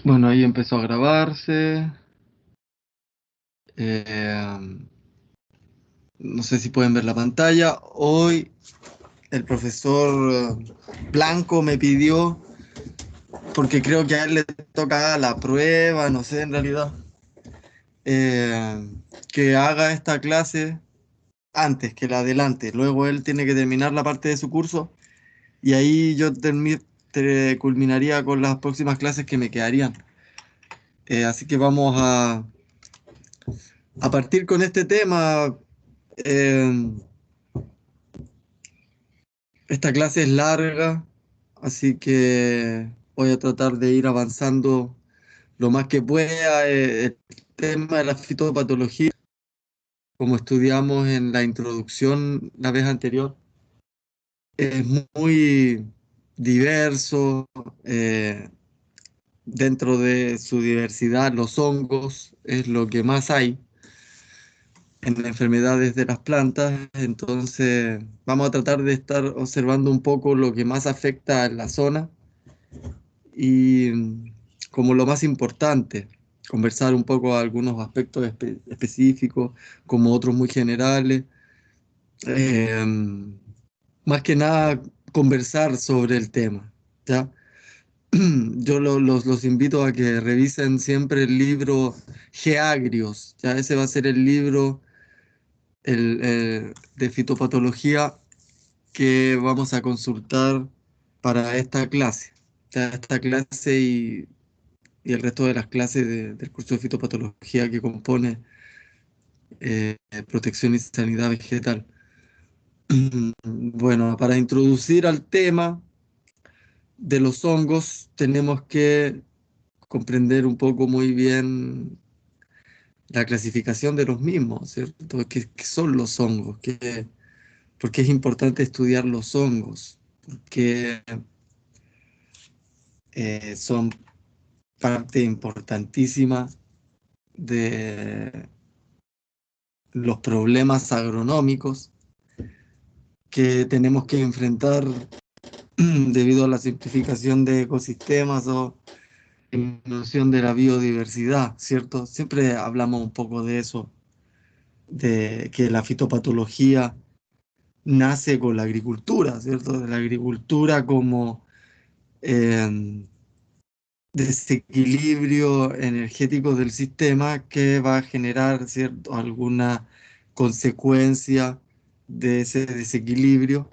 Bueno, ahí empezó a grabarse. Eh, no sé si pueden ver la pantalla. Hoy el profesor Blanco me pidió, porque creo que a él le toca la prueba, no sé en realidad, eh, que haga esta clase antes, que la adelante. Luego él tiene que terminar la parte de su curso y ahí yo culminaría con las próximas clases que me quedarían. Así que vamos a partir con este tema. Eh, Esta clase es larga, así que voy a tratar de ir avanzando lo más que pueda. El tema de la fitopatología, como estudiamos en la introducción la vez anterior, es muy diverso. Dentro de su diversidad, los hongos es lo que más hay en las enfermedades de las plantas. Entonces, vamos a tratar de estar observando un poco lo que más afecta en la zona y como lo más importante, conversar un poco algunos aspectos específicos, como otros muy generales. Eh, Más que nada, conversar sobre el tema, ¿ya? Yo los invito a que revisen siempre el libro Geagrios, ¿ya? Ese va a ser el libro de fitopatología que vamos a consultar para esta clase. ¿Ya? Esta clase y el resto de las clases del curso de fitopatología que compone protección y sanidad vegetal. Bueno, para introducir al tema de los hongos, tenemos que comprender un poco muy bien la clasificación de los mismos, ¿cierto? ¿Qué son los hongos? ¿Por qué es importante estudiar los hongos? Porque son parte importantísima de los problemas agronómicos que tenemos que enfrentar debido a la simplificación de ecosistemas o disminución de la biodiversidad, ¿cierto? Siempre hablamos un poco de eso, de que la fitopatología nace con la agricultura, ¿cierto? De la agricultura como eh, desequilibrio energético del sistema que va a generar, ¿cierto? Alguna consecuencia de ese desequilibrio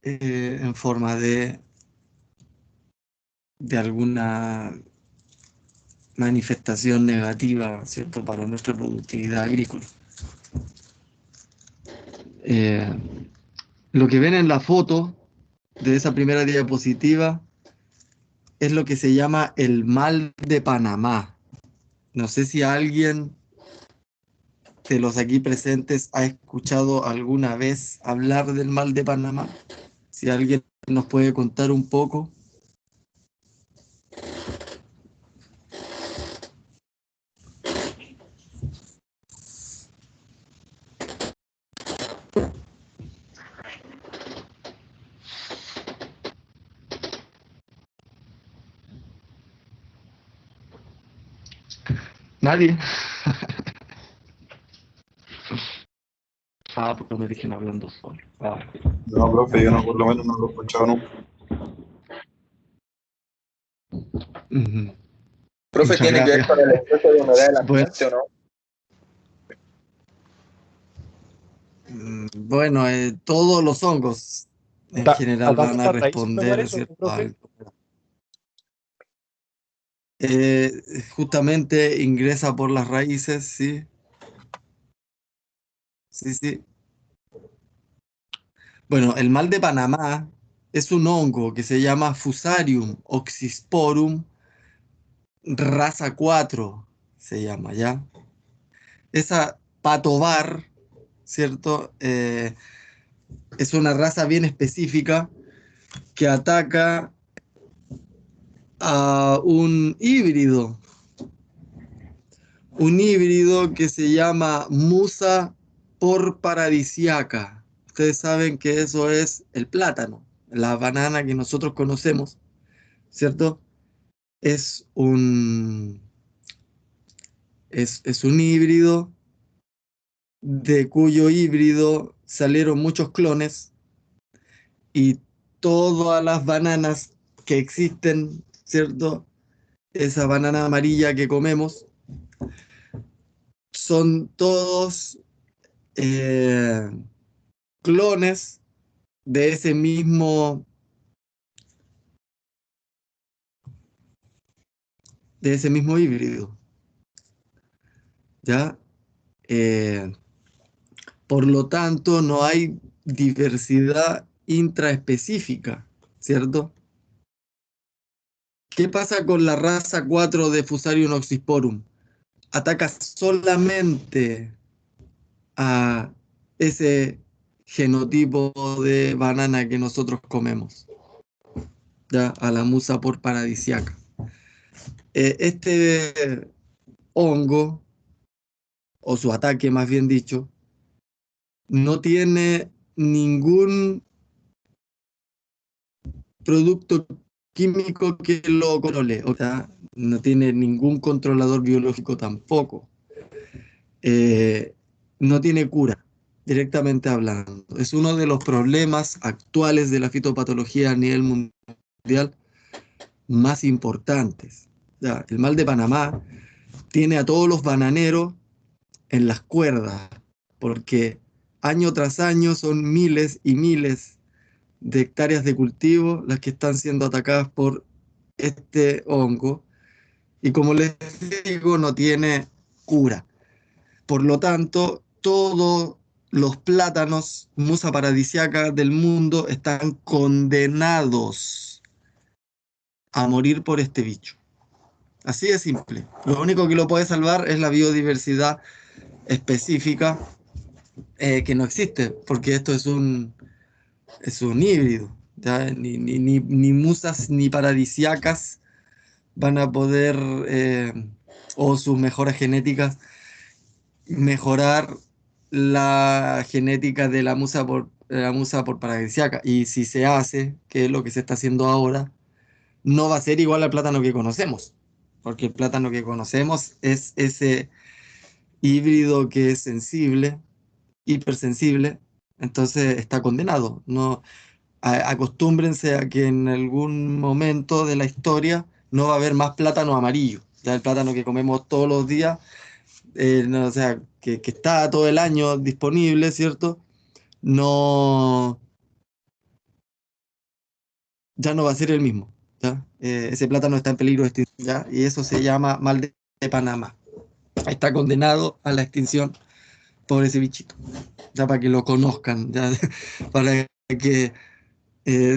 en forma de alguna manifestación negativa, ¿cierto?, para nuestra productividad agrícola. Eh, lo que ven en la foto de esa primera diapositiva es lo que se llama el mal de Panamá. No sé si alguien de los aquí presentes ha escuchado alguna vez hablar del mal de Panamá. Si alguien nos puede contar un poco. ¿Nadie? Ah, porque me dijeron hablando solo. Ah. No, profe, yo no, por lo menos no lo he escuchado nunca. Ujú. Profe, Muchas ¿tiene que ver gracias. con el exceso de humedad del Bueno, ambiente o no? bueno, todos los hongos en general ¿Ataca van a estas raíces, me responder, parece, ¿cierto? profe? Eh, Justamente ingresa por las raíces, sí, sí, sí. Bueno, el mal de Panamá es un hongo que se llama Fusarium oxysporum raza 4, se llama, ¿ya? Esa patobar, ¿cierto? Es una raza bien específica que ataca a un híbrido que se llama Musa por paradisiaca. Ustedes saben que eso es el plátano, la banana que nosotros conocemos, ¿cierto? Es un, es un híbrido de cuyo híbrido salieron muchos clones y todas las bananas que existen, ¿cierto? Esa banana amarilla que comemos, son todos eh, clones de ese mismo híbrido, ¿ya? Eh, por lo tanto, no hay diversidad intraespecífica, ¿cierto? ¿Qué pasa con la raza 4 de Fusarium oxysporum? Ataca solamente a ese genotipo de banana que nosotros comemos, ya, a la musa por paradisiaca. Este hongo, o su ataque más bien dicho, no tiene ningún producto químico que lo controle, o sea, no tiene ningún controlador biológico tampoco. Eh, no tiene cura, directamente hablando. Es uno de los problemas actuales de la fitopatología a nivel mundial más importantes. Ya, el mal de Panamá tiene a todos los bananeros en las cuerdas, porque año tras año son miles y miles de hectáreas de cultivo las que están siendo atacadas por este hongo, y como les digo, no tiene cura. Por lo tanto, todos los plátanos musa paradisiaca del mundo están condenados a morir por este bicho. Así de simple. Lo único que lo puede salvar es la biodiversidad específica, que no existe, porque esto es un híbrido. ¿Ya? Ni musas ni paradisiacas van a poder, o sus mejoras genéticas, mejorar la genética de la musa por paradisiaca. Y si se hace, que es lo que se está haciendo ahora, no va a ser igual al plátano que conocemos, porque el plátano que conocemos es ese híbrido que es sensible, hipersensible, entonces está condenado. No, acostúmbrense a que en algún momento de la historia no va a haber más plátano amarillo. Ya el plátano que comemos todos los días, no, o sea, que está todo el año disponible, ¿cierto? No, ya no va a ser el mismo, ¿ya? Ese plátano está en peligro de extinción, ¿ya? Y eso se llama mal de Panamá. Está condenado a la extinción por ese bichito, ya para que lo conozcan, ya, para que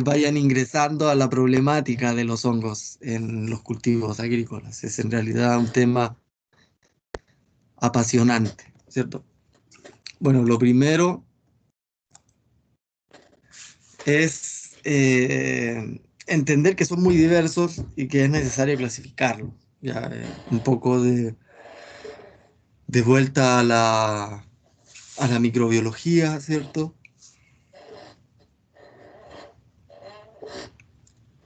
vayan ingresando a la problemática de los hongos en los cultivos agrícolas. Es en realidad un tema apasionante, ¿cierto? Bueno, lo primero es entender que son muy diversos y que es necesario clasificarlos. Ya, un poco de vuelta a la microbiología, ¿cierto?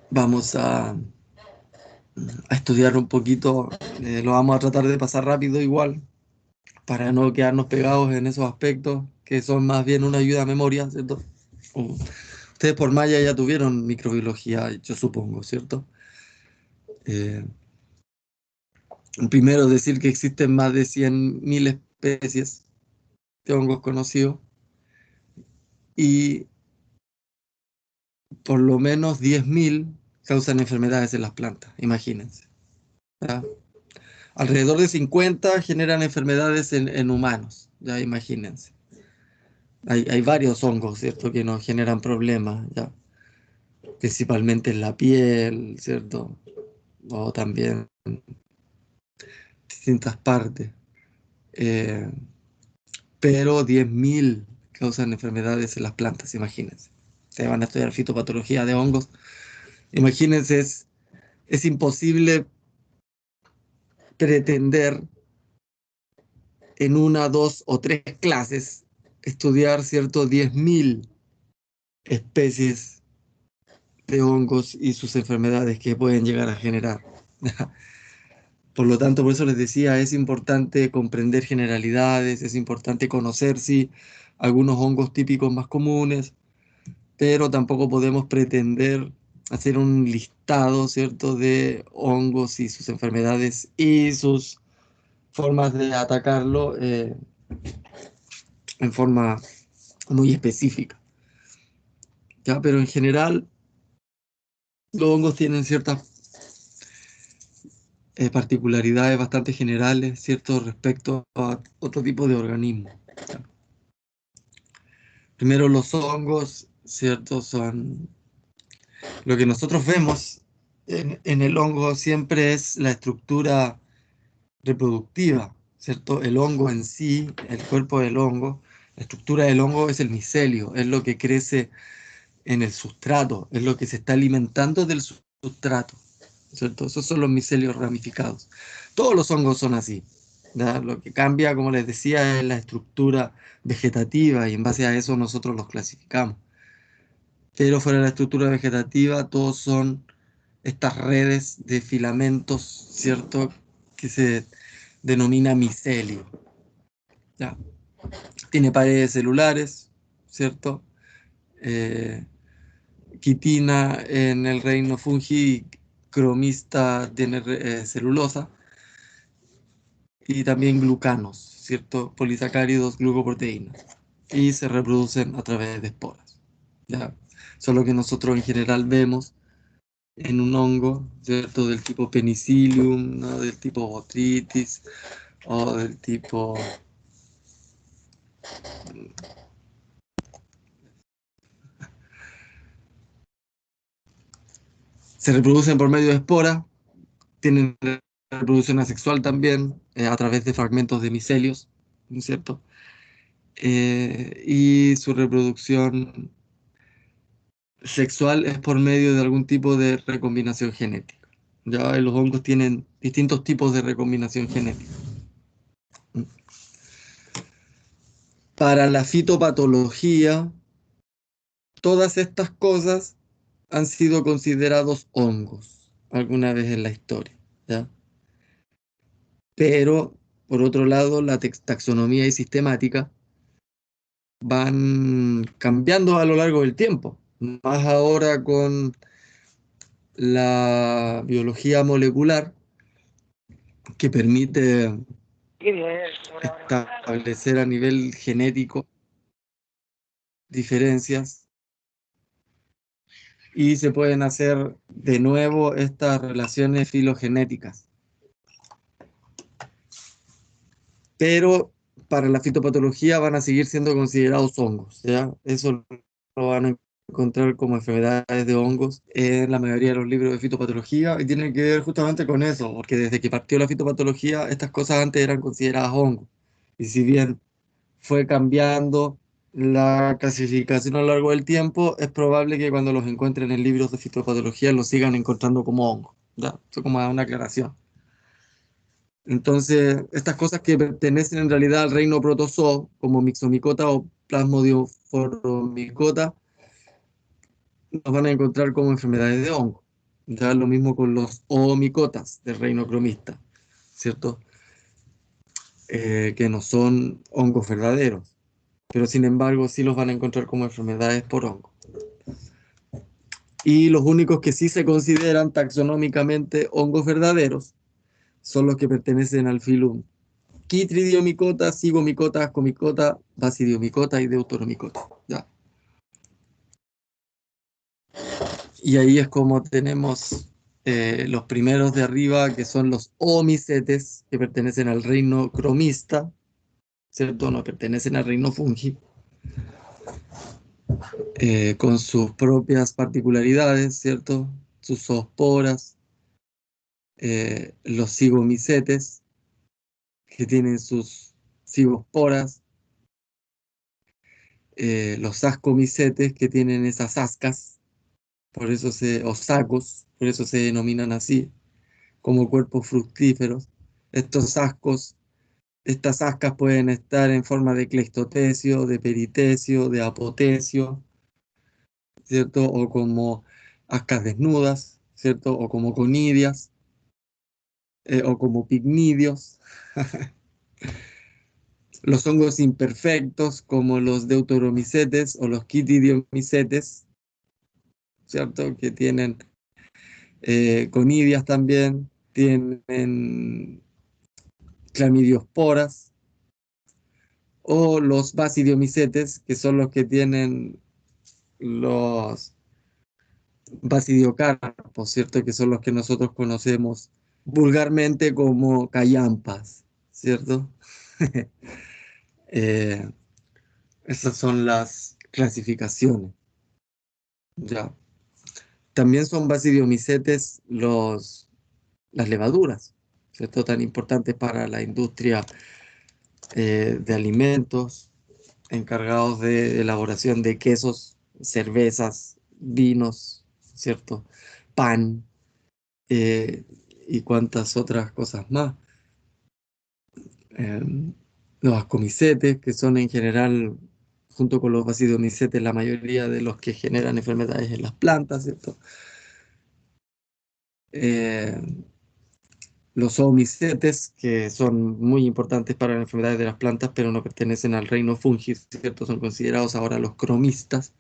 Vamos a estudiar un poquito, lo vamos a tratar de pasar rápido igual, para no quedarnos pegados en esos aspectos que son más bien una ayuda a memoria, ¿cierto? Uh, Ustedes por Maya ya tuvieron microbiología, yo supongo, ¿cierto? Eh, Primero decir que existen más de 100.000 especies de hongos conocidos y por lo menos 10.000 causan enfermedades en las plantas, imagínense. ¿Ya? Alrededor de 50 generan enfermedades en humanos, ya imagínense. Hay varios hongos, ¿cierto?, que nos generan problemas, ya, principalmente en la piel, ¿cierto? O también en distintas partes. Eh, pero 10.000 causan enfermedades en las plantas, imagínense. Se van a estudiar fitopatología de hongos. Imagínense, es imposible pretender en una, dos o tres clases estudiar, ¿cierto?, 10.000 especies de hongos y sus enfermedades que pueden llegar a generar. Por lo tanto, por eso les decía, es importante comprender generalidades, es importante conocer, sí, algunos hongos típicos más comunes, pero tampoco podemos pretender hacer un listado, ¿cierto?, de hongos y sus enfermedades y sus formas de atacarlo en forma muy específica. ¿Ya? Pero en general, los hongos tienen ciertas particularidades bastante generales, ¿cierto?, respecto a otro tipo de organismos. ¿Ya? Primero, los hongos, ¿cierto?, son lo que nosotros vemos en el hongo siempre es la estructura reproductiva, ¿cierto? El hongo en sí, el cuerpo del hongo, la estructura del hongo es el micelio, es lo que crece en el sustrato, es lo que se está alimentando del sustrato, ¿cierto? Esos son los micelios ramificados. Todos los hongos son así, ¿ya? Lo que cambia, como les decía, es la estructura vegetativa y en base a eso nosotros los clasificamos. Pero fuera de la estructura vegetativa, todos son estas redes de filamentos, ¿cierto? Que se denomina micelio. ¿Ya? Tiene paredes celulares, ¿cierto? Eh, quitina en el reino fungi, cromista tiene celulosa y también glucanos, ¿cierto? Polisacáridos, glucoproteínas y se reproducen a través de esporas. ¿Ya? Solo que nosotros en general vemos en un hongo, ¿cierto? Del tipo Penicillium, ¿no? Del tipo Botrytis o del tipo se reproducen por medio de esporas, tienen reproducción asexual también, a través de fragmentos de micelios, ¿no es cierto? Y su reproducción sexual es por medio de algún tipo de recombinación genética. Ya los hongos tienen distintos tipos de recombinación genética. Para la fitopatología, todas estas cosas han sido considerados hongos alguna vez en la historia, ¿ya? Pero, por otro lado, la taxonomía y sistemática van cambiando a lo largo del tiempo, más ahora con la biología molecular que permite establecer a nivel genético diferencias y se pueden hacer de nuevo estas relaciones filogenéticas. Pero para la fitopatología van a seguir siendo considerados hongos, ¿ya? Eso lo van a encontrar como enfermedades de hongos en la mayoría de los libros de fitopatología y tiene que ver justamente con eso, porque desde que partió la fitopatología, estas cosas antes eran consideradas hongos. Y si bien fue cambiando la clasificación a lo largo del tiempo, es probable que cuando los encuentren en libros de fitopatología los sigan encontrando como hongos, ¿ya? Eso como una aclaración. Entonces, estas cosas que pertenecen en realidad al reino protozoo, como Myxomicota o Plasmodiophoramicota, nos van a encontrar como enfermedades de hongo. Ya lo mismo con los oomicotas del reino cromista, ¿cierto? Que no son hongos verdaderos, pero sin embargo sí los van a encontrar como enfermedades por hongo. Y los únicos que sí se consideran taxonómicamente hongos verdaderos son los que pertenecen al filum Chytridiomycota, Zygomycota, Ascomycota, Basidiomycota y Deuteromycota. ¿Ya? Y ahí es como tenemos los primeros de arriba, que son los omicetes, que pertenecen al reino cromista, ¿cierto? No pertenecen al reino fungi, con sus propias particularidades, ¿cierto? Sus zoosporas, los zigomicetes, que tienen sus cigosporas, los ascomicetes, que tienen esas ascas, o sacos, por eso se denominan así, como cuerpos fructíferos. Estos ascos, estas ascas pueden estar en forma de cleistotecio, de peritecio, de apotecio, ¿cierto? O como ascas desnudas, ¿cierto? O como conidias, o como picnidios. Los hongos imperfectos, como los deuteromicetes o los quitidiomicetes, ¿cierto? Que tienen conidias también, tienen clamidiosporas, o los basidiomicetes, que son los que tienen los basidiocarpos, ¿cierto? Que son los que nosotros conocemos vulgarmente como callampas, ¿cierto? Eh, Esas son las clasificaciones, ¿ya? También son basidiomicetes las levaduras, ¿cierto? Tan importantes para la industria de alimentos, encargados de elaboración de quesos, cervezas, vinos, ¿cierto? Pan, eh, y cuantas otras cosas más. Eh, los ascomicetes, que son en general, junto con los basidomicetes, la mayoría de los que generan enfermedades en las plantas, ¿cierto? Eh, los zoomicetes, que son muy importantes para las enfermedades de las plantas, pero no pertenecen al reino fungi, ¿cierto? Son considerados ahora los cromistas,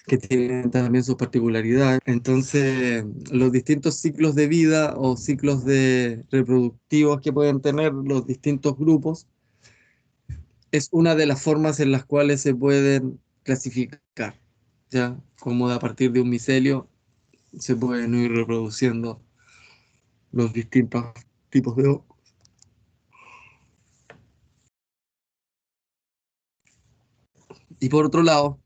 que tienen también sus particularidades. Entonces, los distintos ciclos de vida o ciclos de reproductivos que pueden tener los distintos grupos es una de las formas en las cuales se pueden clasificar, ¿ya? Como a partir de un micelio se pueden ir reproduciendo los distintos tipos de hongos. Y por otro lado,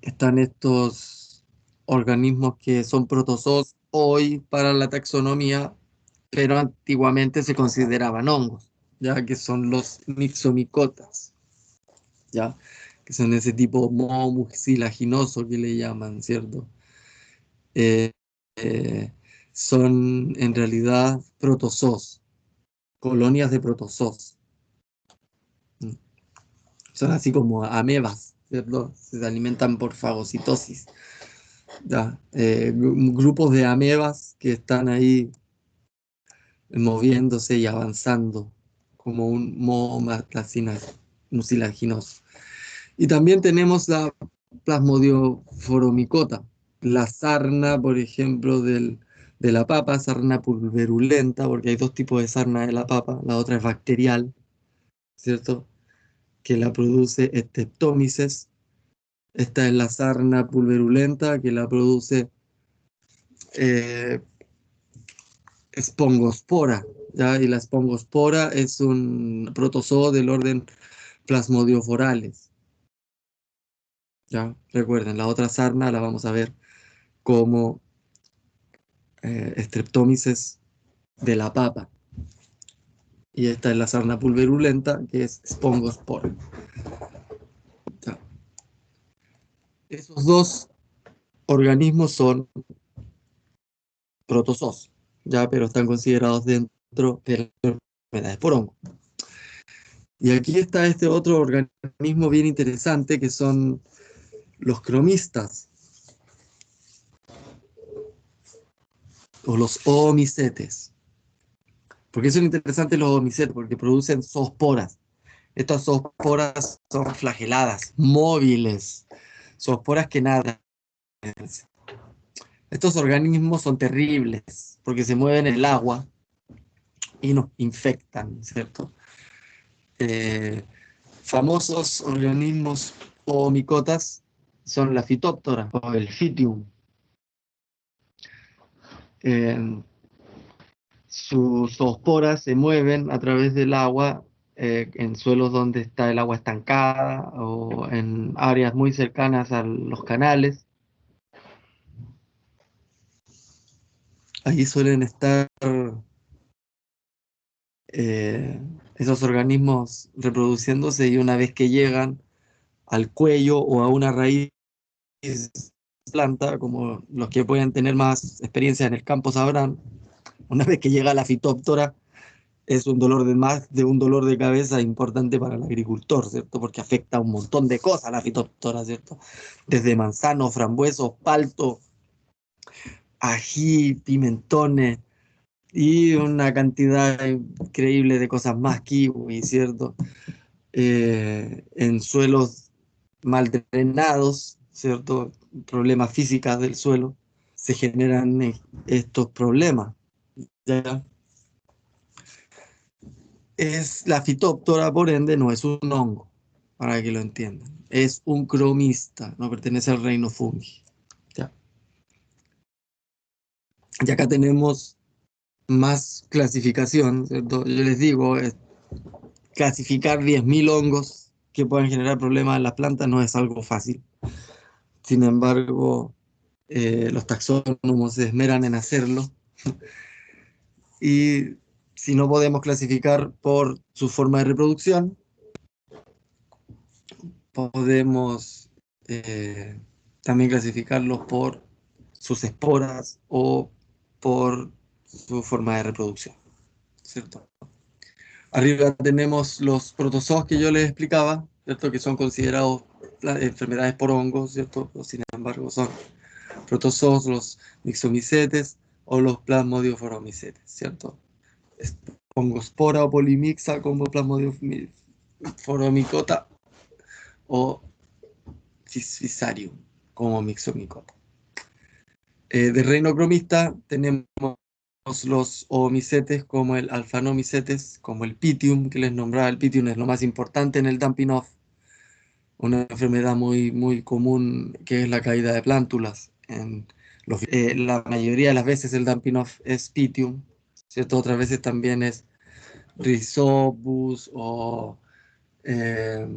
están estos organismos que son protozoos hoy para la taxonomía, pero antiguamente se consideraban hongos, ya que son los mixomicotas, ya que son ese tipo moho mucilaginoso que le llaman, ¿cierto? Eh, eh, Son en realidad protozoos, colonias de protozoos. Son así como amebas, ¿cierto? Se alimentan por fagocitosis. Ya, grupos de amebas que están ahí moviéndose y avanzando como un moho mucilaginoso. Y también tenemos la plasmodioforomicota, la sarna, por ejemplo, de la papa, sarna pulverulenta, porque hay dos tipos de sarna de la papa, la otra es bacterial, ¿cierto? Que la produce Streptomyces. Esta es la sarna pulverulenta que la produce eh, Spongospora, ¿ya? Y la Spongospora es un protozoo del orden Plasmodioforales, ¿ya? Recuerden, la otra sarna la vamos a ver como Streptomyces de la papa. Y esta es la sarna pulverulenta, que es Spongospora. ¿Ya? Esos dos organismos son protozoos, ¿ya? Pero están considerados dentro de las enfermedades por hongo. Y aquí está este otro organismo bien interesante, que son los cromistas, o los oomicetes. ¿Por qué son interesantes los oomicetes? Porque producen zoosporas. Estas zoosporas son flageladas, móviles, zoosporas que nadan. Estos organismos son terribles porque se mueven en el agua y nos infectan, ¿cierto? Eh, Famosos organismos oomicotas son la Phytophthora o el Phytium. Eh, Sus zoosporas se mueven a través del agua en suelos donde está el agua estancada o en áreas muy cercanas a los canales. Allí suelen estar eh, esos organismos reproduciéndose, y una vez que llegan al cuello o a una raíz planta, como los que pueden tener más experiencia en el campo sabrán, una vez que llega la fitóptora, es un dolor de más de un dolor de cabeza importante para el agricultor, ¿cierto? Porque afecta a un montón de cosas la fitophtora, ¿cierto? Desde manzano, frambueso, palto, ají, pimentones y una cantidad increíble de cosas más, kiwi, ¿cierto? En suelos mal drenados, ¿cierto? Problemas físicas del suelo, se generan estos problemas, ¿ya? Es la fitóptora, por ende, no es un hongo, para que lo entiendan. Es un cromista, no pertenece al reino fungi. ¿Ya? Y acá tenemos más clasificación, ¿cierto? Yo les digo, clasificar 10.000 hongos que puedan generar problemas en las plantas no es algo fácil. Sin embargo, los taxónomos se esmeran en hacerlo. Y si no podemos clasificar por su forma de reproducción, podemos también clasificarlos por sus esporas o por su forma de reproducción, ¿cierto? Arriba tenemos los protozoos que yo les explicaba, ¿cierto? Que son considerados enfermedades por hongos, ¿cierto? Pero, sin embargo, son protozoos, los mixomicetes o los plasmodiophoromicetes, ¿cierto? Pongospora o polimixa como plasmodiophoromicota o Fisarium como mixomicota. De reino cromista tenemos los oomicetes como el alphanomicetes, como el pitium, que les nombraba. El pitium es lo más importante en el damping off, una enfermedad muy, muy común que es la caída de plántulas. La mayoría de las veces el damping off es pitium, ¿cierto? Otras veces también es Rhizopus o eh,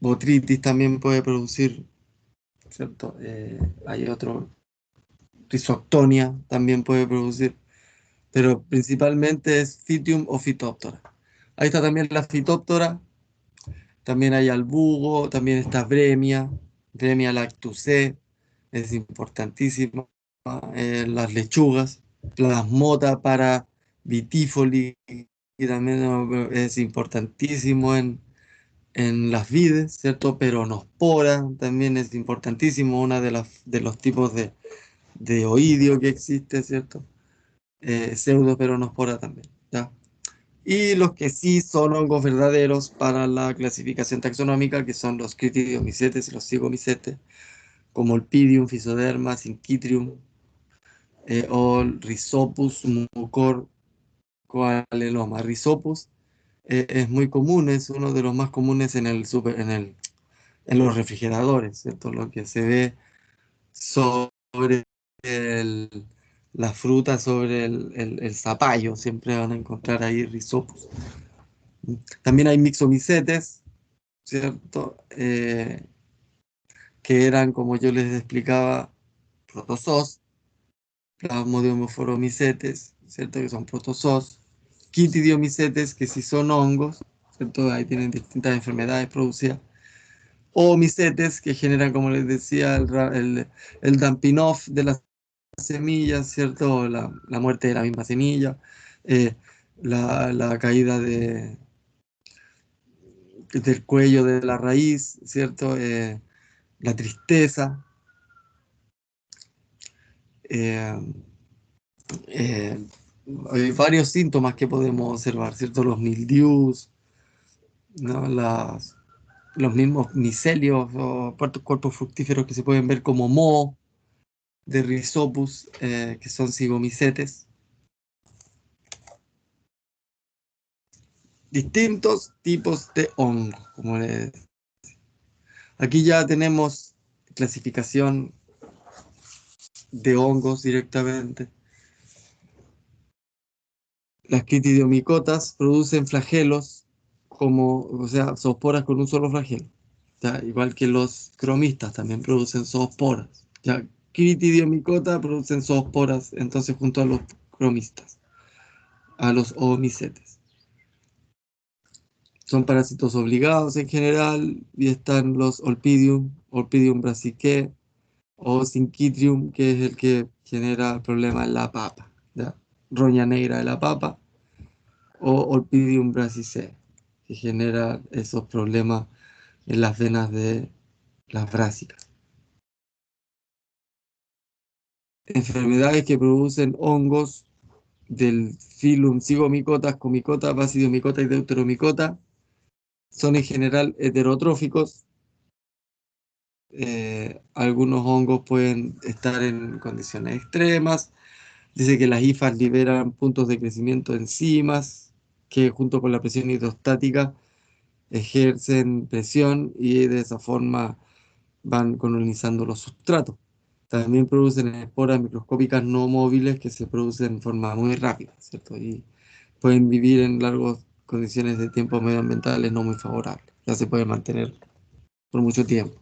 Botrytis también puede producir, ¿cierto? Hay otro, Rhizoctonia también puede producir, pero principalmente es Phytium o Phytophthora. Ahí está también la Phytophthora, también hay albugo, también está Bremia, Bremia lactuaceae, es importantísima, las lechugas, Plasmota para vitifoli, y también es importantísimo en las vides, ¿cierto? Peronospora también es importantísimo, una de los tipos de oidio que existe, ¿cierto? Pseudoperonospora también, ¿ya? Y los que sí son hongos verdaderos para la clasificación taxonómica, que son los Critidiomicetes y los Zygomycetes, como el Pidium, Physoderma, Syncytium, o el Rhizopus mucorcoaleloma. Rhizopus es muy común, es uno de los más comunes en los refrigeradores, ¿cierto? Lo que se ve sobre la fruta, sobre el zapallo, siempre van a encontrar ahí rizopos. También hay mixomicetes, ¿cierto? Que eran, como yo les explicaba, protozoos, plasmodiophoromicetes, ¿cierto? Que son protozoos, quitidiomicetes, que sí son hongos, ¿cierto? Ahí tienen distintas enfermedades producidas, o micetes, que generan, como les decía, el dumping off de las semillas, ¿cierto? La muerte de la misma semilla, eh, la caída del cuello de la raíz, ¿cierto? La tristeza, eh, eh, hay varios síntomas que podemos observar, ¿cierto? Los mildews, ¿no? Los mismos micelios o cuerpos fructíferos que se pueden ver como moho de Rhizopus, que son cigomicetes. Distintos tipos de hongos, como les... Aquí ya tenemos clasificación de hongos directamente. Las quitidiomicotas producen flagelos, o sea, zoosporas con un solo flagelo. ¿Ya? Igual que los cromistas también producen zoosporas. ¿Ya? Quitidiomicota producen zoosporas, entonces junto a los cromistas, a los oomicetes. Son parásitos obligados en general y están los Olpidium brassicae o Syncytium, que es el que genera problemas en la papa, ¿ya? Roña negra de la papa o Olpidium brasicea, que genera esos problemas en las venas de las brásicas. Enfermedades que producen hongos del filum Zygomycota, Comicota, Basidiomycota y Deuteromycota son en general heterotróficos. Algunos hongos pueden estar en condiciones extremas. Dice que las hifas liberan puntos de crecimiento de enzimas que junto con la presión hidrostática ejercen presión y de esa forma van colonizando los sustratos. También producen esporas microscópicas no móviles que se producen en forma muy rápida, ¿cierto? Y pueden vivir en largas condiciones de tiempo medioambientales no muy favorables. Ya se puede mantener por mucho tiempo.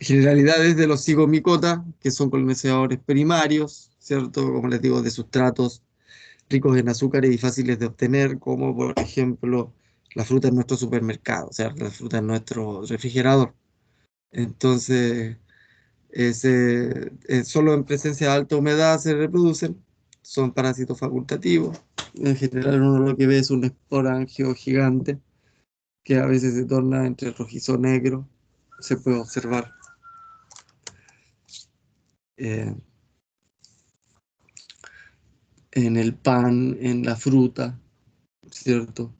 Generalidades de los zigomicota, que son colonizadores primarios, ¿cierto? Como les digo, de sustratos ricos en azúcares y fáciles de obtener, como por ejemplo la fruta en nuestro supermercado, o sea, la fruta en nuestro refrigerador. Entonces, solo en presencia de alta humedad se reproducen, son parásitos facultativos. En general uno lo que ve es un esporangio gigante que a veces se torna entre rojizo negro, se puede observar. eh, en el pan, en la fruta, ¿cierto?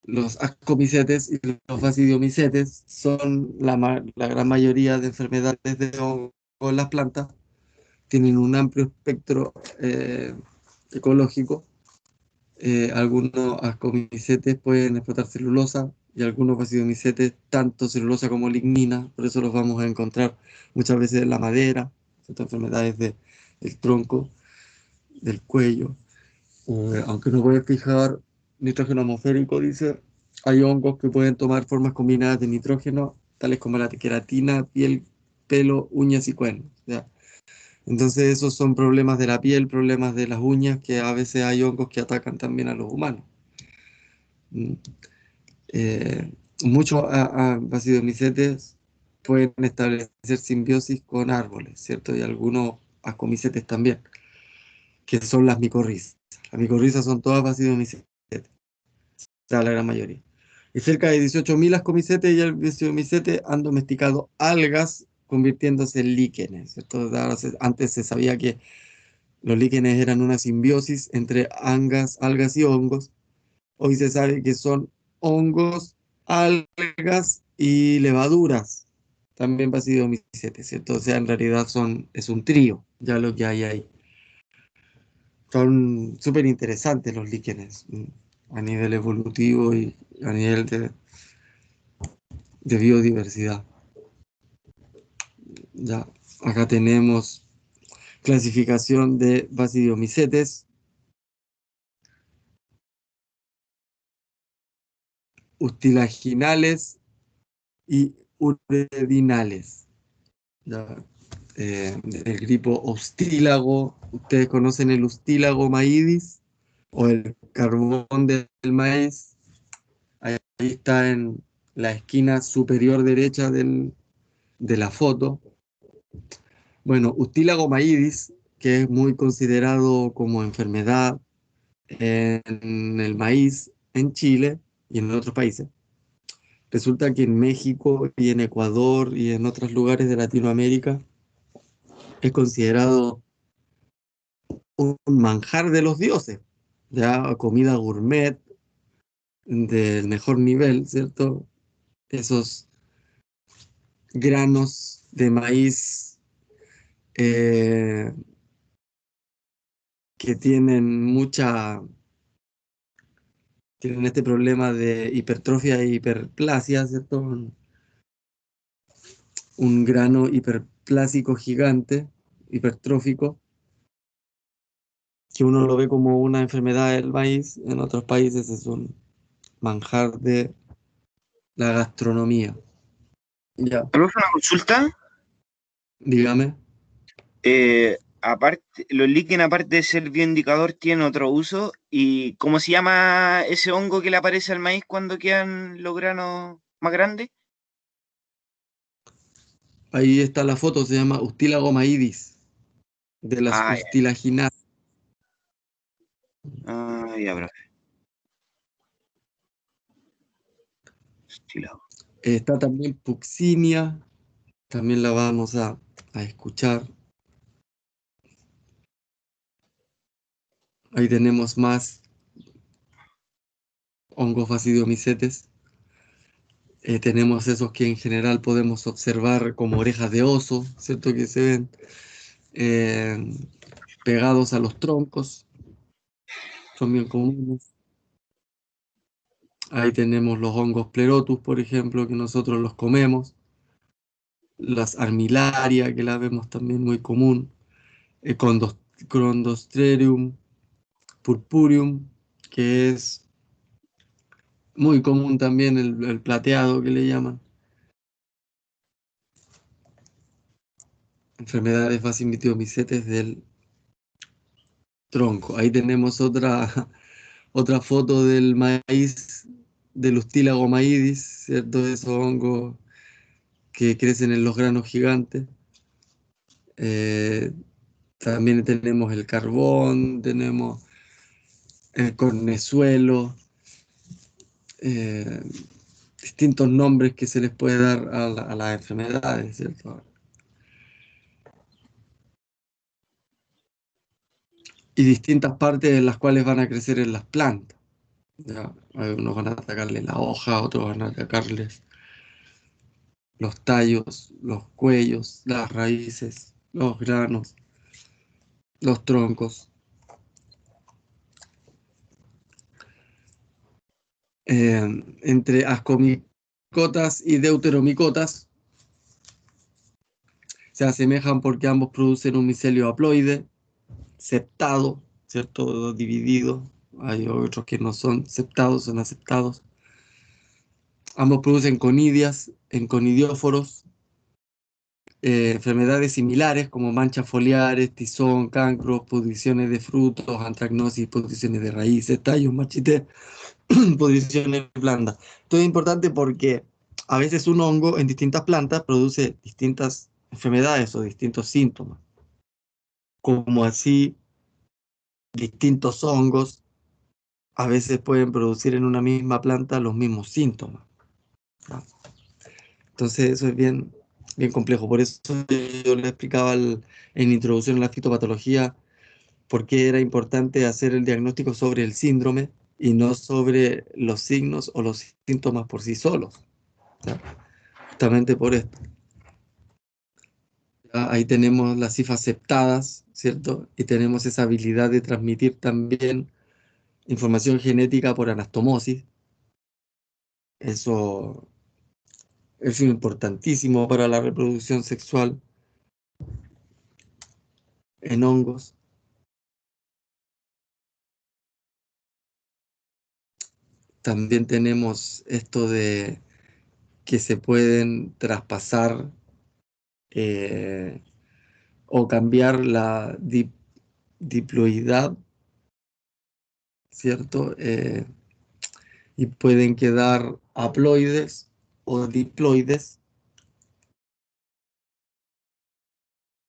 Los ascomicetes y los basidiomycetes son la gran mayoría de enfermedades de hongo en las plantas. Tienen un amplio espectro ecológico. Algunos ascomicetes pueden explotar celulosa y algunos basidiomycetes tanto celulosa como lignina. Por eso los vamos a encontrar muchas veces en la madera, estas enfermedades del tronco, del cuello. Aunque no puede fijar nitrógeno atmosférico, dice, hay hongos que pueden tomar formas combinadas de nitrógeno, tales como la queratina, piel, pelo, uñas y cuernos. ¿Ya? Entonces esos son problemas de la piel, problemas de las uñas, que a veces hay hongos que atacan también a los humanos. Mm. Eh, Muchos basidiomycetes pueden establecer simbiosis con árboles, ¿cierto? Y algunos ascomicetes también, que son las micorrizas. Las micorrizas son todas basidiomycetes, sea, la gran mayoría. Y cerca de 18.000 ascomicetes y albiciomycetes han domesticado algas, convirtiéndose en líquenes, ¿cierto? Antes se sabía que los líquenes eran una simbiosis entre algas y hongos. Hoy se sabe que son hongos, algas y levaduras, también basidiomycetes, ¿cierto? O sea, en realidad es un trío, ya lo que hay ahí. Son súper interesantes los líquenes a nivel evolutivo y a nivel de biodiversidad. Ya, acá tenemos clasificación de basidiomycetes, ustilaginales y uredinales. Ya, el gripo ustílago, ustedes conocen el ustílago maídis o el carbón del maíz. Ahí está en la esquina superior derecha de la foto. Bueno, Ustílago maídis, que es muy considerado como enfermedad en el maíz en Chile y en otros países. Resulta que en México y en Ecuador y en otros lugares de Latinoamérica es considerado un manjar de los dioses, ya comida gourmet del mejor nivel, ¿cierto? Esos granos de maíz que tienen este problema de hipertrofia e hiperplasia, ¿cierto? Un grano hiperplásico gigante, hipertrófico, que uno lo ve como una enfermedad del maíz, en otros países es un manjar de la gastronomía. Ya, Profe, una consulta. dígame. Aparte, los líquenes, aparte de ser bioindicador, tienen otro uso. ¿Y cómo se llama ese hongo que le aparece al maíz cuando quedan los granos más grandes? Ahí está la foto, se llama Ustílago maídis, de las Ah, ya. ustilaginasas. Ah, ya, profe. Estilado. Está también Puccinia, también la vamos a escuchar. Ahí tenemos más hongos basidiomycetes. Tenemos esos que en general podemos observar como orejas de oso, ¿cierto? Que se ven eh, pegados a los troncos, son bien comunes. Ahí tenemos los hongos Pleurotus, por ejemplo, que nosotros los comemos. Las Armillaria, que la vemos también muy común. Chondrostrium purpureum, que es muy común también el plateado que le llaman. Enfermedades basidiomycetes del tronco. Ahí tenemos otra foto del maíz, del Ustilago maídis, ¿cierto? Esos hongos que crecen en los granos gigantes. Eh, También tenemos el carbón, tenemos el cornezuelo, eh, distintos nombres que se les puede dar a las enfermedades, ¿cierto? Y distintas partes en las cuales van a crecer en las plantas. ¿Ya? Algunos van a atacarle la hoja, otros van a atacarles los tallos, los cuellos, las raíces, los granos, los troncos. Entre ascomicotas y deuteromicotas se asemejan porque ambos producen un micelio haploide, septado, ¿cierto? Dividido. Hay otros que no son septados, son aceptados. Ambos producen conidias en conidióforos, enfermedades similares como manchas foliares, tizón, cancros, pudriciones de frutos, antracnosis, pudriciones de raíces, tallos, marchites, pudriciones blandas. Esto es importante porque a veces un hongo en distintas plantas produce distintas enfermedades o distintos síntomas, como así distintos hongos a veces pueden producir en una misma planta los mismos síntomas, ¿no? Entonces eso es bien complejo. Por eso yo le explicaba en introducción a la fitopatología por qué era importante hacer el diagnóstico sobre el síndrome y no sobre los signos o los síntomas por sí solos, ¿ya? Justamente por esto. Ahí tenemos las cifras aceptadas, ¿cierto? Y tenemos esa habilidad de transmitir también información genética por anastomosis. Eso es importantísimo para la reproducción sexual en hongos. También tenemos esto de que se pueden traspasar eh, o cambiar la diploidad, ¿cierto? Y pueden quedar haploides o diploides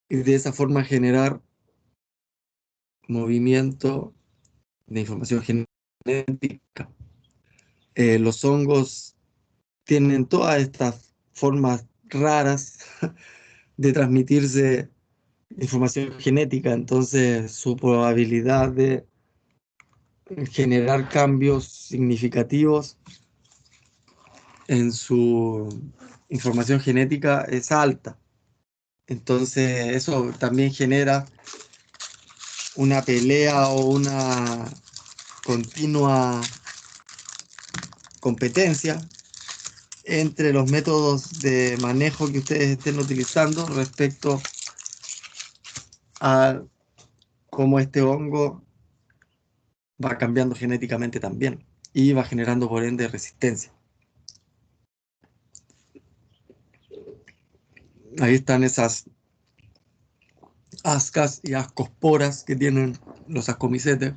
y de esa forma generar movimiento de información genética. Los hongos tienen todas estas formas raras de transmitirse información genética, entonces su probabilidad de generar cambios significativos en su información genética es alta. Entonces eso también genera una pelea o una continua competencia entre los métodos de manejo que ustedes estén utilizando respecto a cómo este hongo va cambiando genéticamente también y va generando por ende resistencia. Ahí están esas ascas y ascosporas que tienen los ascomicetes,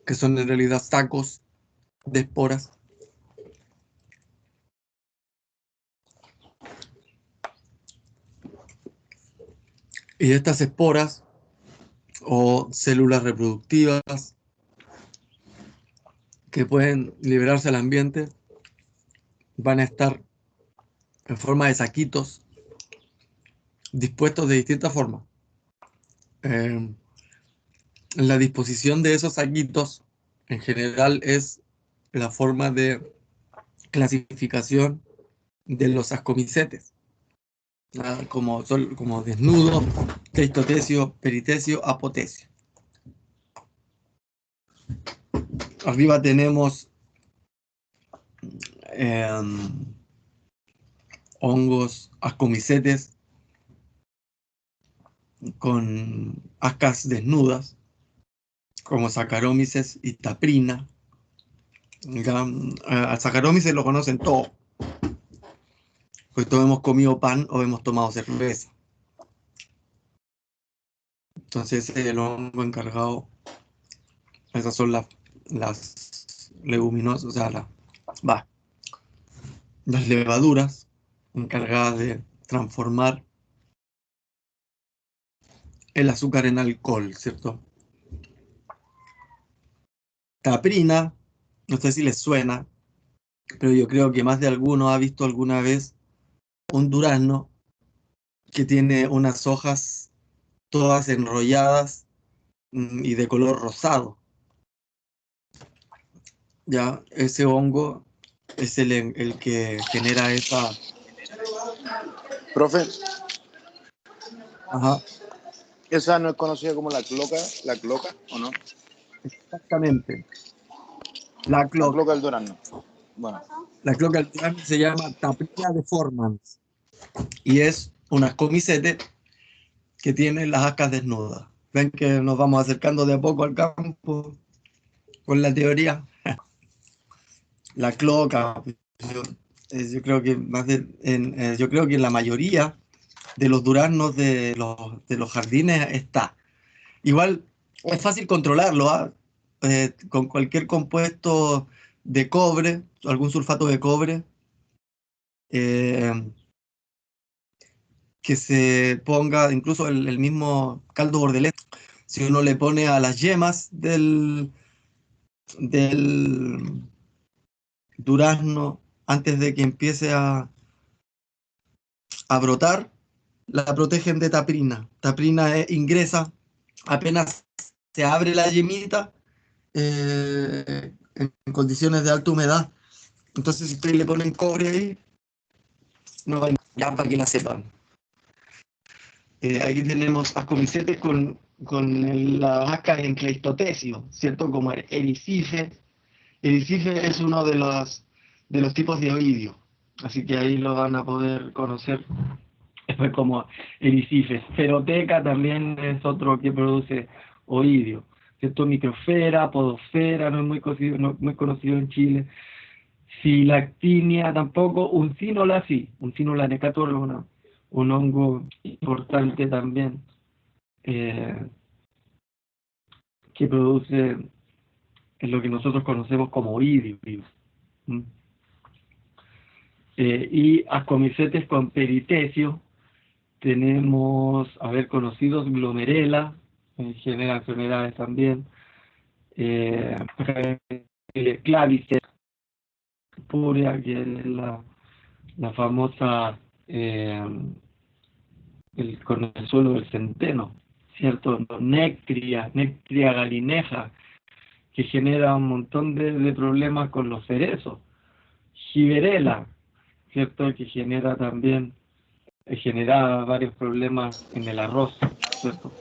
que son en realidad sacos de esporas. Y estas esporas o células reproductivas que pueden liberarse al ambiente van a estar en forma de saquitos dispuestos de distintas formas. La disposición de esos saquitos en general es la forma de clasificación de los ascomicetes, como desnudo, teistotesio, peritesio, apotesio. Arriba tenemos hongos ascomicetes con ascas desnudas, como Saccharomyces y Taprina. Al Saccharomyces lo conocen todos, pues todos hemos comido pan o hemos tomado cerveza. Entonces el hongo encargado, esas son las leguminosas, o sea, las levaduras encargadas de transformar el azúcar en alcohol, ¿cierto? Taprina, no sé si les suena, pero yo creo que más de alguno ha visto alguna vez un durazno que tiene unas hojas todas enrolladas y de color rosado. Ya, ese hongo es el que genera esa... Profe, Ajá, esa no es conocida como la cloca, ¿o no? exactamente. La cloca del durazno. Bueno, La cloca del durazno se llama Taprina deformans y es un ascomicete que tiene las ascas desnudas. Ven que nos vamos acercando de a poco al campo con la teoría. La cloca, yo creo que yo creo que en la mayoría de los duraznos de los jardines está. Igual es fácil controlarlo, ¿ah? Con cualquier compuesto de cobre, algún sulfato de cobre, eh, que se ponga, incluso el mismo caldo bordelés, si uno le pone a las yemas del durazno antes de que empiece a brotar, la protegen de taprina. Taprina ingresa apenas se abre la yemita en condiciones de alta humedad. Entonces, si ustedes le ponen cobre ahí, no va a ya para que la sepan. Aquí tenemos ascomicetes con las ascas en Cleistotesio, ¿cierto? Como el ericife. Ericife es uno de los tipos de oidio, así que ahí lo van a poder conocer como ericife. Feroteca también es otro que produce oidio, ¿cierto? Microfera, podosfera, no es muy conocido, no, muy conocido en Chile. Silactinia tampoco, Uncinola sí, Uncinola necator es un hongo importante también, eh, que produce lo que nosotros conocemos como oidio. ¿Mm? Y ascomicetes con peritesio, tenemos, a ver, conocidos, glomerela, genera enfermedades también, clavicer púrea, que es la famosa, con el suelo del centeno, ¿cierto? Nectria galineja, que genera un montón de problemas con los cerezos. Giberela, ¿cierto? Que genera también, genera varios problemas en el arroz, ¿cierto?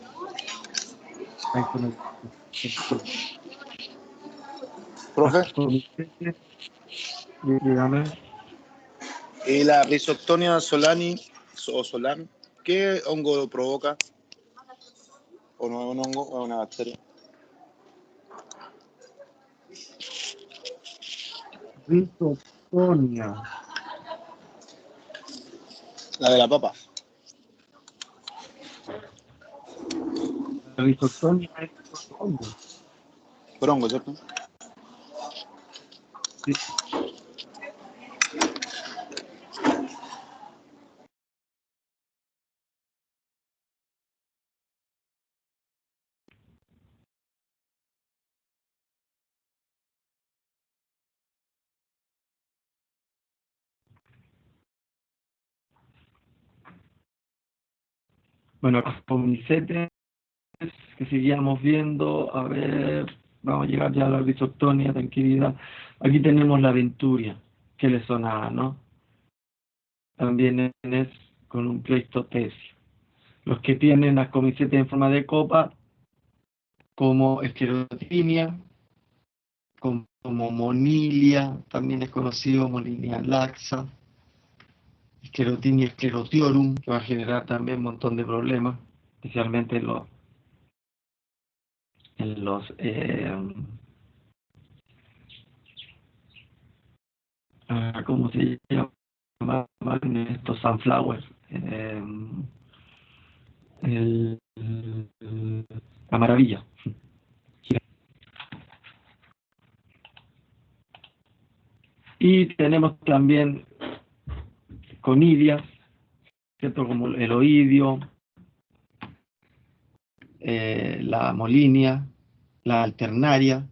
Ahí con profe, dígame. ¿y la Rhizoctonia solani o solan, qué hongo lo provoca? ¿O no es un hongo o es una bacteria? Rizotonia. La de la papa. La rizotonia es un hongo. Por hongo, ¿cierto? Sí. Bueno, con micetes que seguíamos viendo, a ver, vamos a llegar ya a la Rhizoctonia, tranquilidad. Aquí tenemos la Venturia, que le sonaba, ¿no? También es con un pleistotesio. Los que tienen las comicetes en forma de copa, como esclerotinia, como monilia, también es conocido monilia laxa, esclerotinia esclerotiorum, que va a generar también un montón de problemas, especialmente en los ¿cómo se llama? Estos sunflowers. La maravilla. Y tenemos también conidias, ¿cierto? Como el oidio, la molinia, la alternaria,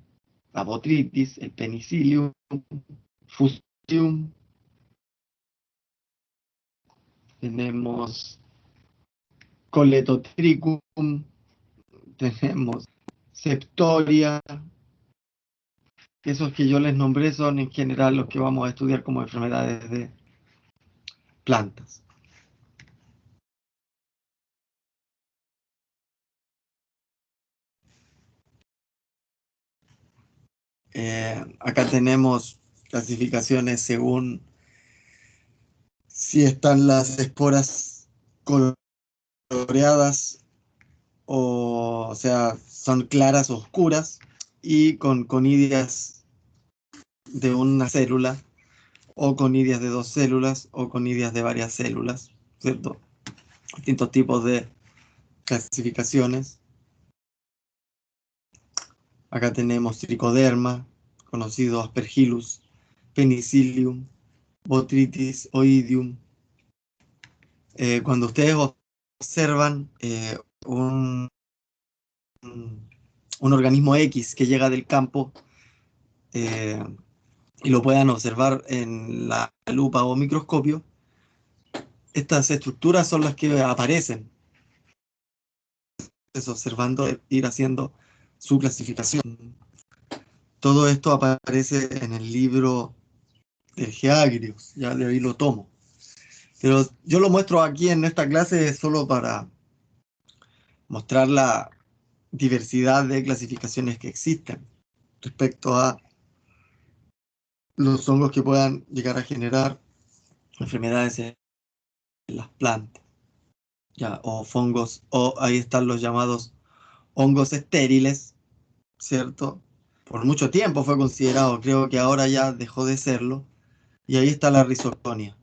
la botrytis, el penicillium, fustium. Tenemos coletotricum, tenemos septoria. Esos que yo les nombré son en general los que vamos a estudiar como enfermedades de plantas. Acá tenemos clasificaciones según si están las esporas coloreadas o sea, son claras o oscuras y con conidias de una célula o conidias de dos células o conidias de varias células, ¿cierto? Distintos tipos de clasificaciones. Acá tenemos tricoderma, conocido Aspergillus, Penicillium, Botrytis oidium. Cuando ustedes observan un organismo X que llega del campo y lo puedan observar en la lupa o microscopio, estas estructuras son las que aparecen. Es observando, ir haciendo su clasificación. Todo esto aparece en el libro del Geagrius, ya de ahí lo tomo. Pero yo lo muestro aquí en esta clase solo para mostrar la diversidad de clasificaciones que existen respecto a los hongos que puedan llegar a generar enfermedades en las plantas, ya, o fongos, o ahí están los llamados hongos estériles, ¿cierto? Por mucho tiempo fue considerado, creo que ahora ya dejó de serlo, y ahí está la Rhizoctonia,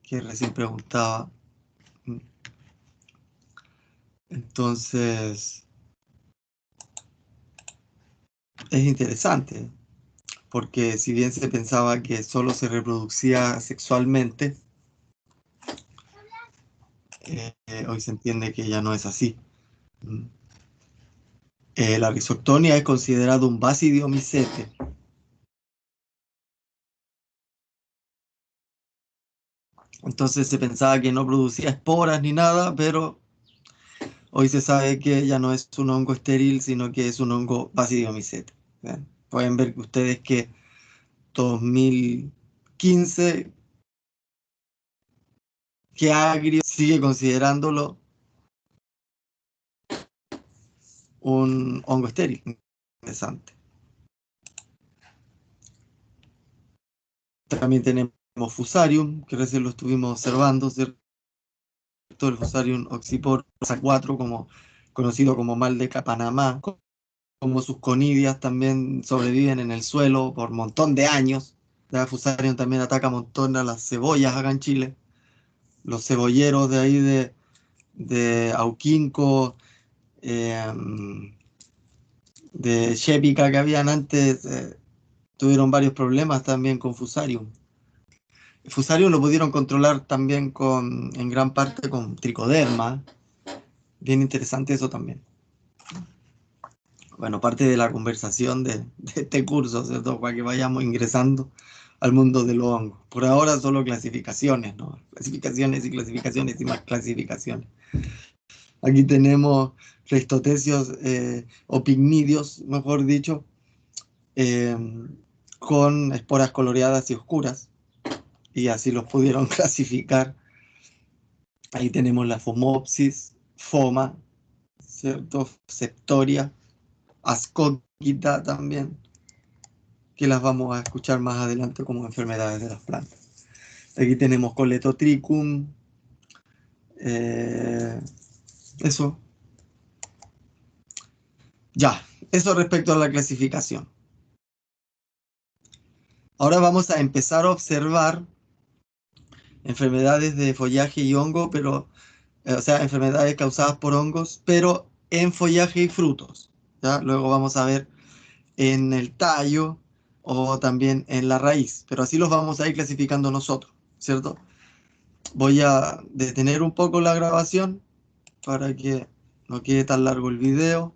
que recién preguntaba. Entonces, es interesante, porque si bien se pensaba que solo se reproducía sexualmente, hoy se entiende que ya no es así. La Rhizoctonia es considerado un basidiomicete. Entonces se pensaba que no producía esporas ni nada, pero hoy se sabe que ya no es un hongo estéril, sino que es un hongo basidiomicete. ¿Ven? Pueden ver ustedes que 2015 que Agrio sigue considerándolo un hongo estéril. Interesante. También tenemos Fusarium, que recién lo estuvimos observando, ¿cierto? El Fusarium oxypor 4, como, conocido como mal de Panamá, como sus conidias también sobreviven en el suelo por un montón de años. La Fusarium también ataca un montón a las cebollas acá en Chile. Los cebolleros de ahí de Auquinco, de Xépica que habían antes, tuvieron varios problemas también con Fusarium. Fusarium lo pudieron controlar también en gran parte con tricoderma. Bien interesante eso también. Bueno, parte de la conversación de este curso, ¿cierto? Para que vayamos ingresando al mundo de los hongos. Por ahora solo clasificaciones, ¿no? Clasificaciones y clasificaciones y más clasificaciones. Aquí tenemos pleistotecios o picnidios, mejor dicho, eh, con esporas coloreadas y oscuras, y así los pudieron clasificar. Ahí tenemos la Phomopsis, Phoma, ¿cierto? Septoria, Ascogita también, que las vamos a escuchar más adelante como enfermedades de las plantas. Aquí tenemos Coletotrichum, eso. Ya, eso respecto a la clasificación. Ahora vamos a empezar a observar enfermedades de follaje y hongo, pero, o sea, enfermedades causadas por hongos, pero en follaje y frutos. ¿Ya? Luego vamos a ver en el tallo o también en la raíz, pero así los vamos a ir clasificando nosotros, ¿cierto? Voy a detener un poco la grabación para que no quede tan largo el video.